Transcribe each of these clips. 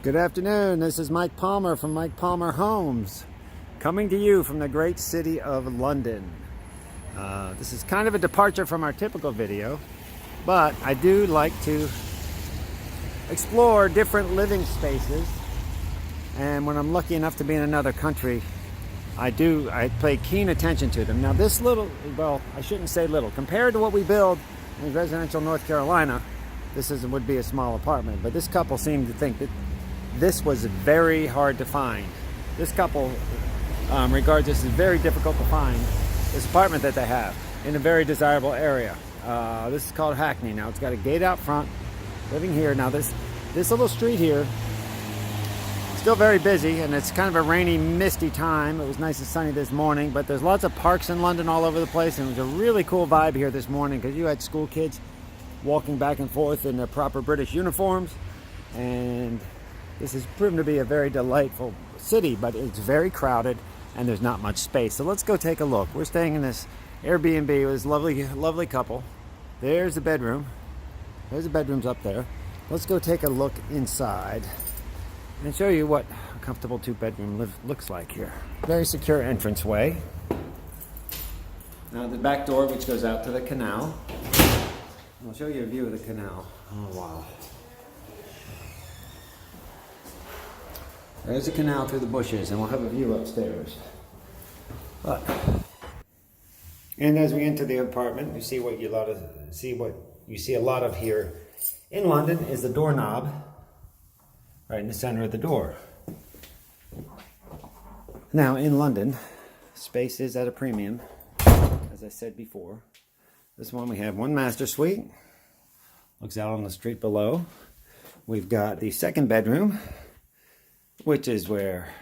Good afternoon, this is Mike Palmer from MikePalmerHomes, coming to you from the great city of London. This is kind of a departure from our typical video, but I do like to explore different living spaces, and when I'm lucky enough to be in another country, I pay keen attention to them. Now this little, well, I shouldn't say little, compared to what we build in residential North Carolina, this would be a small apartment, but this couple seemed to think that this was very hard to find. This couple regards this as very difficult to find, this apartment that they have in a very desirable area. This is called Hackney. Now it's got a gate out front, living here. Now this little street here, still very busy, and it's kind of a rainy, misty time. It was nice and sunny this morning, but there's lots of parks in London all over the place, and it was a really cool vibe here this morning because you had school kids walking back and forth in their proper British uniforms, and this has proven to be a very delightful city, but it's very crowded and there's not much space. So let's go take a look. We're staying in this Airbnb with this lovely couple. There's the bedroom. There's the bedrooms up there. Let's go take a look inside and show you what a comfortable two-bedroom looks like here. Very secure entranceway. Now the back door, which goes out to the canal. I'll show you a view of the canal. Oh wow. There's a canal through the bushes, and we'll have a view upstairs. And as we enter the apartment, you see what you see a lot of here in London is the doorknob right in the center of the door. Now in London, space is at a premium, as I said before. This one we have one master suite, looks out on the street below. We've got the second bedroom, which is where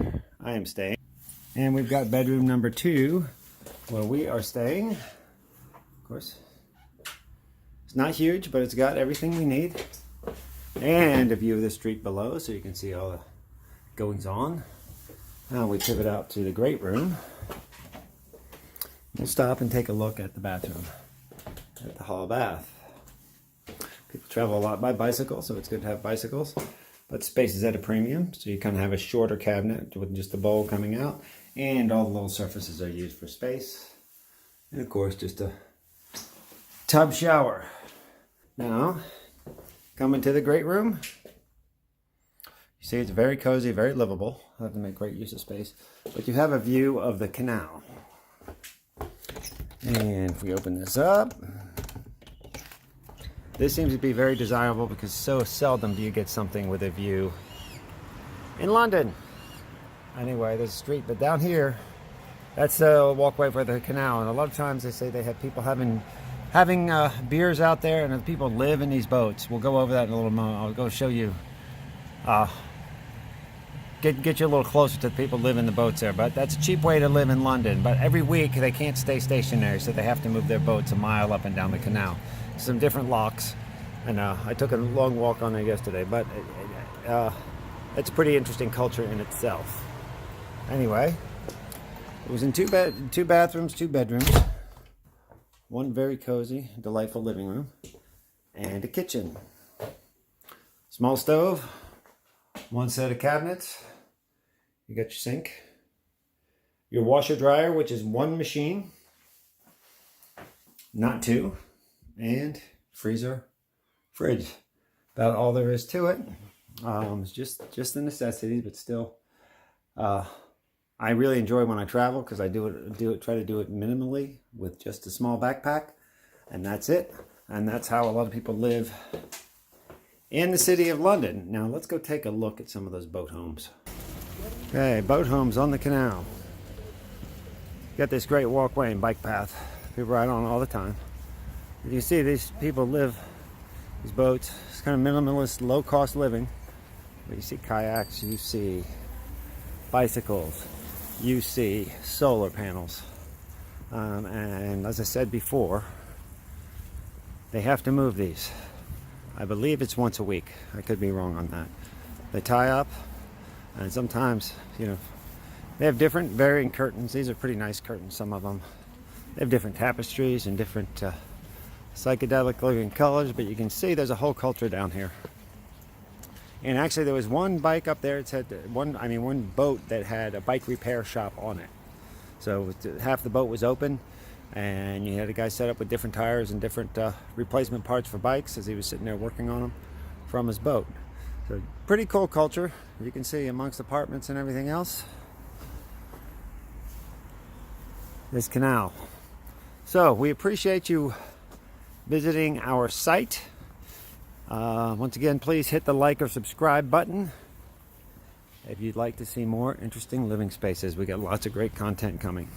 I am staying. And we've got bedroom number 2, where we are staying. Of course, it's not huge, but it's got everything we need. And a view of the street below, so you can see all the goings on. Now we pivot out to the great room. We'll stop and take a look at the bathroom, at the hall bath. People travel a lot by bicycle, so it's good to have bicycles. But space is at a premium, so you kind of have a shorter cabinet with just the bowl coming out, and all the little surfaces are used for space. And of course, just a tub shower. Now, coming to the great room. You see it's very cozy, very livable. I have to make great use of space. But you have a view of the canal. And if we open this up, this seems to be very desirable because so seldom do you get something with a view in London. Anyway, there's a street, but down here, that's the walkway for the canal. And a lot of times they say they have people having beers out there, and the people live in these boats. We'll go over that in a little moment. I'll go show you, get you a little closer to the people who live in the boats there. But that's a cheap way to live in London. But every week they can't stay stationary, so they have to move their boats a mile up and down the canal. Some different locks, and I took a long walk on there yesterday, but it's a pretty interesting culture in itself. Anyway, it was in two bathrooms, 2 bedrooms, one very cozy, delightful living room, and a kitchen. Small stove, 1 set of cabinets, you got your sink, your washer dryer, which is 1 machine, not 2. And freezer, fridge. About all there is to it. It's just the necessities, but still, I really enjoy when I travel because I try to do it minimally with just a small backpack, and that's it. And that's how a lot of people live in the city of London. Now let's go take a look at some of those boat homes. Okay, boat homes on the canal. Got this great walkway and bike path. People ride on all the time. You see these people live, these boats, it's kind of minimalist, low-cost living. But you see kayaks, you see bicycles, you see solar panels. And as I said before, they have to move these. I believe it's once a week. I could be wrong on that. They tie up, and sometimes, you know, they have different varying curtains. These are pretty nice curtains, some of them. They have different tapestries and different psychedelic looking colors, but you can see there's a whole culture down here And actually there was one bike up there, it said one boat that had a bike repair shop on it. So half the boat was open, and you had a guy set up with different tires and different replacement parts for bikes as he was sitting there working on them from his boat. So pretty cool culture, you can see, amongst apartments and everything else. This canal. So we appreciate you visiting our site. Once again, please hit the like or subscribe button if you'd like to see more interesting living spaces. We got lots of great content coming.